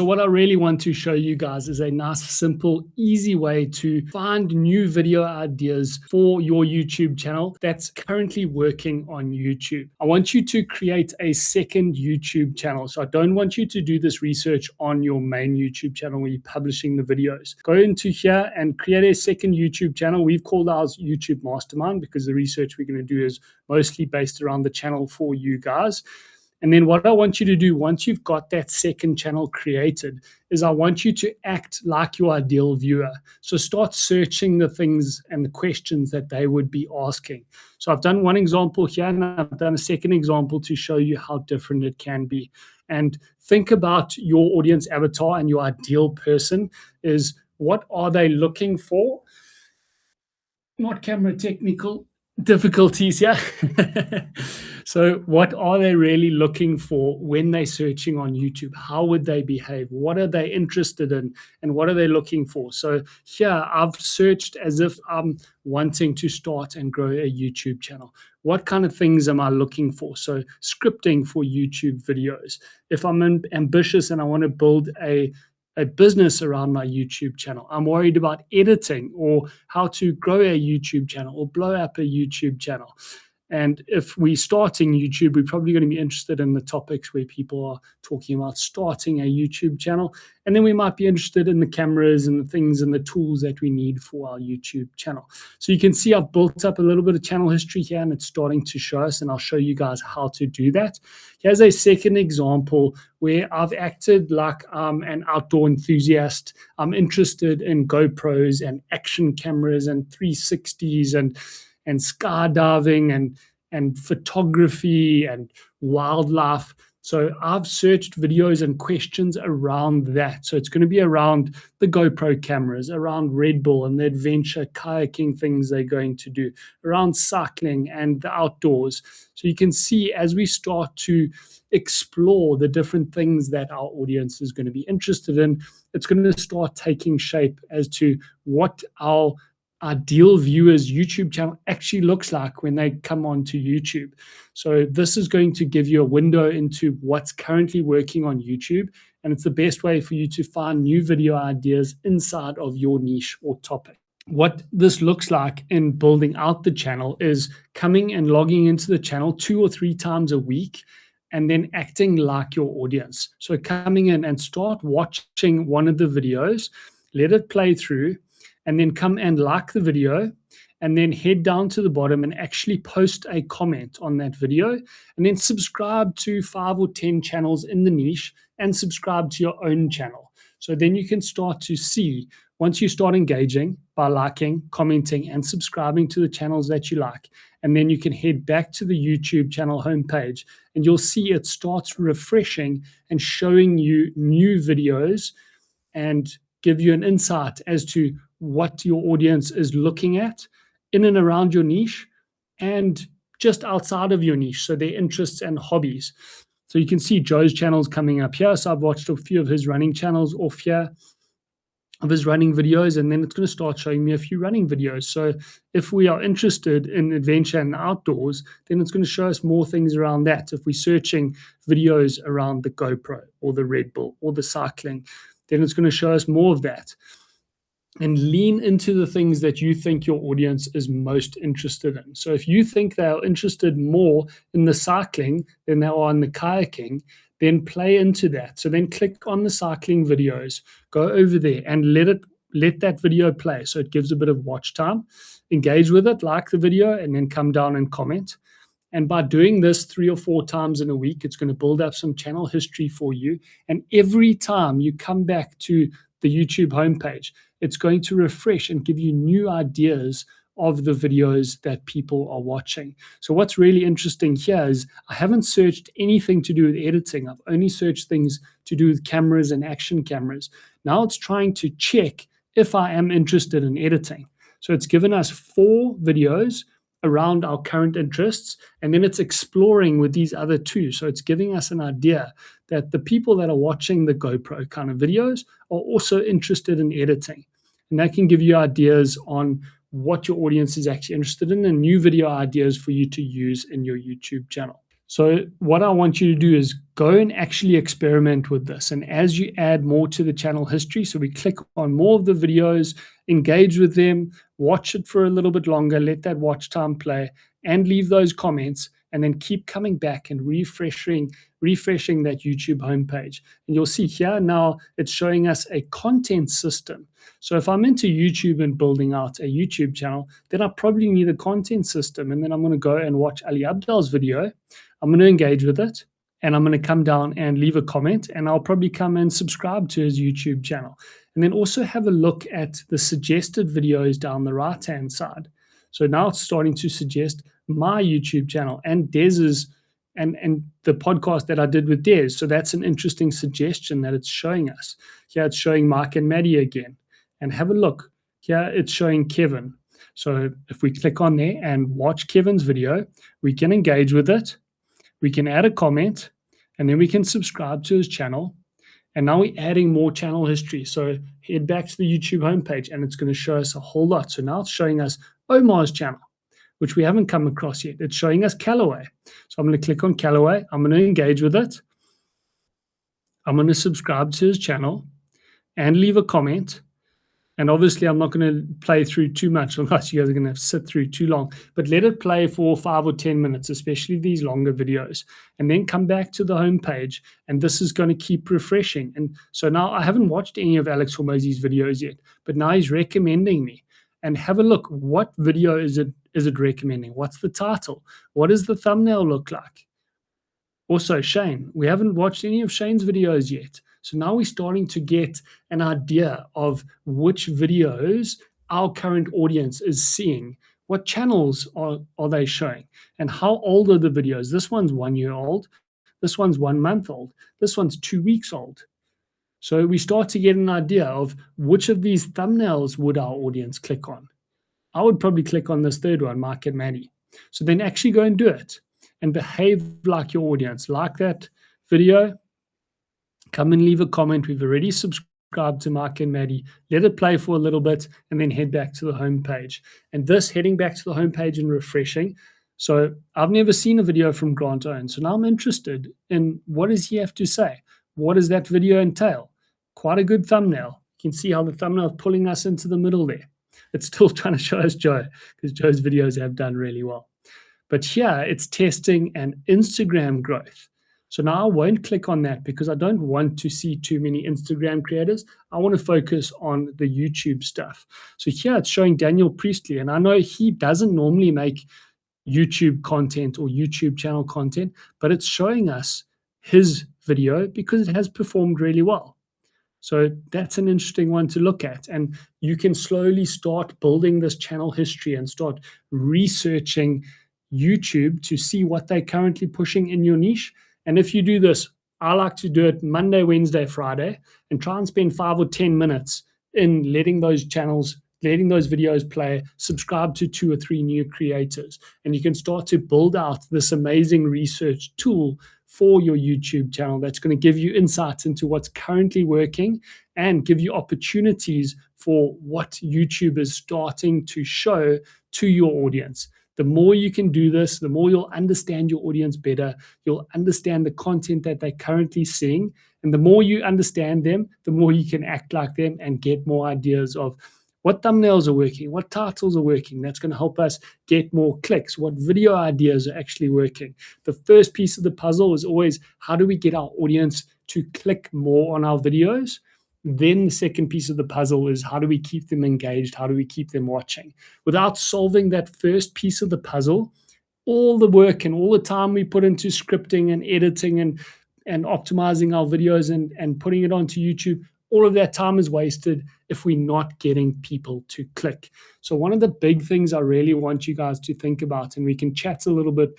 So what I really want to show you guys is a nice, simple, easy way to find new video ideas for your YouTube channel that's currently working on YouTube. I want you to create a second YouTube channel. So I don't want you to do this research on your main YouTube channel where you're publishing the videos. Go into here and create a second YouTube channel. We've called ours YouTube Mastermind because the research we're going to do is mostly based around the channel for you guys. And then what I want you to do once you've got that second channel created is I want you to act like your ideal viewer. So start searching the things and the questions that they would be asking. So I've done one example here and I've done a second example to show you how different it can be. And think about your audience avatar and your ideal person is what are they looking for? Not camera technical difficulties, yeah. So what are they really looking for when they're searching on YouTube? How would they behave? What are they interested in? And what are they looking for? So here I've searched as if I'm wanting to start and grow a YouTube channel. What kind of things am I looking for? So scripting for YouTube videos. If I'm ambitious and I want to build a business around my YouTube channel. I'm worried about editing or how to grow a YouTube channel or blow up a YouTube channel. And if we're starting YouTube, we're probably going to be interested in the topics where people are talking about starting a YouTube channel. And then we might be interested in the cameras and the things and the tools that we need for our YouTube channel. So you can see I've built up a little bit of channel history here and it's starting to show us, and I'll show you guys how to do that. Here's a second example where I've acted like an outdoor enthusiast. I'm interested in GoPros and action cameras and 360s and skydiving and photography and wildlife. So I've searched videos and questions around that. So it's going to be around the GoPro cameras, around Red Bull and the adventure kayaking things they're going to do, around cycling and the outdoors. So you can see as we start to explore the different things that our audience is going to be interested in, it's going to start taking shape as to what our ideal viewers YouTube channel actually looks like when they come onto YouTube. So this is going to give you a window into what's currently working on YouTube, and it's the best way for you to find new video ideas inside of your niche or topic. What this looks like in building out the channel is coming and logging into the channel 2 or 3 times a week and then acting like your audience. So coming in and start watching one of the videos, let it play through, and then come and like the video, and then head down to the bottom and actually post a comment on that video, and then subscribe to 5 or 10 channels in the niche and subscribe to your own channel. So then you can start to see, once you start engaging by liking, commenting, and subscribing to the channels that you like, and then you can head back to the YouTube channel homepage, and you'll see it starts refreshing and showing you new videos and give you an insight as to what your audience is looking at in and around your niche and just outside of your niche, so their interests and hobbies. So you can see Joe's channels coming up here. So I've watched a few of his running channels off here of his running videos, and then it's going to start showing me a few running videos. So if we are interested in adventure and outdoors, then it's going to show us more things around that. If we're searching videos around the GoPro or the Red Bull or the cycling, then it's going to show us more of that. And lean into the things that you think your audience is most interested in. So if you think they are interested more in the cycling than they are in the kayaking, then play into that. So then click on the cycling videos, go over there and let that video play. So it gives a bit of watch time, engage with it, like the video, and then come down and comment. And by doing this 3 or 4 times in a week, it's going to build up some channel history for you. And every time you come back to the YouTube homepage, it's going to refresh and give you new ideas of the videos that people are watching. So what's really interesting here is I haven't searched anything to do with editing. I've only searched things to do with cameras and action cameras. Now it's trying to check if I am interested in editing. So it's given us 4 videos around our current interests, and then it's exploring with these other 2. So it's giving us an idea that the people that are watching the GoPro kind of videos are also interested in editing. And that can give you ideas on what your audience is actually interested in and new video ideas for you to use in your YouTube channel. So what I want you to do is go and actually experiment with this. And as you add more to the channel history, so we click on more of the videos, engage with them, watch it for a little bit longer, let that watch time play, and leave those comments, and then keep coming back and refreshing that YouTube homepage. And you'll see here now it's showing us a content system. So if I'm into YouTube and building out a YouTube channel, then I probably need a content system. And then I'm going to go and watch Ali Abdal's video. I'm going to engage with it, and I'm going to come down and leave a comment, and I'll probably come and subscribe to his YouTube channel. And then also have a look at the suggested videos down the right-hand side. So now it's starting to suggest my YouTube channel and Dez's and the podcast that I did with Des. So that's an interesting suggestion that it's showing us. Here it's showing Mike and Maddie again. And have a look. Here it's showing Kevin. So if we click on there and watch Kevin's video, we can engage with it. We can add a comment, and then we can subscribe to his channel. And now we're adding more channel history. So head back to the YouTube homepage, and it's going to show us a whole lot. So now it's showing us Omar's channel, which we haven't come across yet. It's showing us Callaway. So I'm going to click on Callaway. I'm going to engage with it. I'm going to subscribe to his channel and leave a comment. And obviously, I'm not going to play through too much, otherwise you guys are going to have to sit through too long. But let it play for 5 or 10 minutes, especially these longer videos. And then come back to the homepage, and this is going to keep refreshing. And so now I haven't watched any of Alex Hormozi's videos yet, but now he's recommending me. And have a look. What video is it recommending? What's the title? What does the thumbnail look like? Also, Shane, we haven't watched any of Shane's videos yet. So now we're starting to get an idea of which videos our current audience is seeing. What channels are they showing? And how old are the videos? This one's 1 year old. This one's 1 month old. This one's 2 weeks old. So we start to get an idea of which of these thumbnails would our audience click on. I would probably click on this third one, Mike and Maddie. So then actually go and do it and behave like your audience. Like that video, come and leave a comment. We've already subscribed to Mike and Maddie. Let it play for a little bit and then head back to the homepage. And this heading back to the homepage and refreshing. So I've never seen a video from Grant Owen. So now I'm interested in what does he have to say? What does that video entail? Quite a good thumbnail. You can see how the thumbnail is pulling us into the middle there. It's still trying to show us Joe because Joe's videos have done really well. But here it's testing an Instagram growth. So now I won't click on that because I don't want to see too many Instagram creators. I want to focus on the YouTube stuff. So here it's showing Daniel Priestley, and I know he doesn't normally make YouTube content or YouTube channel content, but it's showing us his video because it has performed really well. So that's an interesting one to look at. And you can slowly start building this channel history and start researching YouTube to see what they're currently pushing in your niche. And if you do this, I like to do it Monday, Wednesday, Friday, and try and spend 5 or 10 minutes in letting those videos play, subscribe to 2 or 3 new creators. And you can start to build out this amazing research tool for your YouTube channel that's going to give you insights into what's currently working and give you opportunities for what YouTube is starting to show to your audience. The more you can do this, the more you'll understand your audience better. You'll understand the content that they're currently seeing. And the more you understand them, the more you can act like them and get more ideas of what thumbnails are working, what titles are working. That's going to help us get more clicks, what video ideas are actually working. The first piece of the puzzle is always how do we get our audience to click more on our videos? Then the second piece of the puzzle is how do we keep them engaged? How do we keep them watching? Without solving that first piece of the puzzle, all the work and all the time we put into scripting and editing and optimizing our videos and putting it onto YouTube, all of that time is wasted if we're not getting people to click. So one of the big things I really want you guys to think about, and we can chat a little bit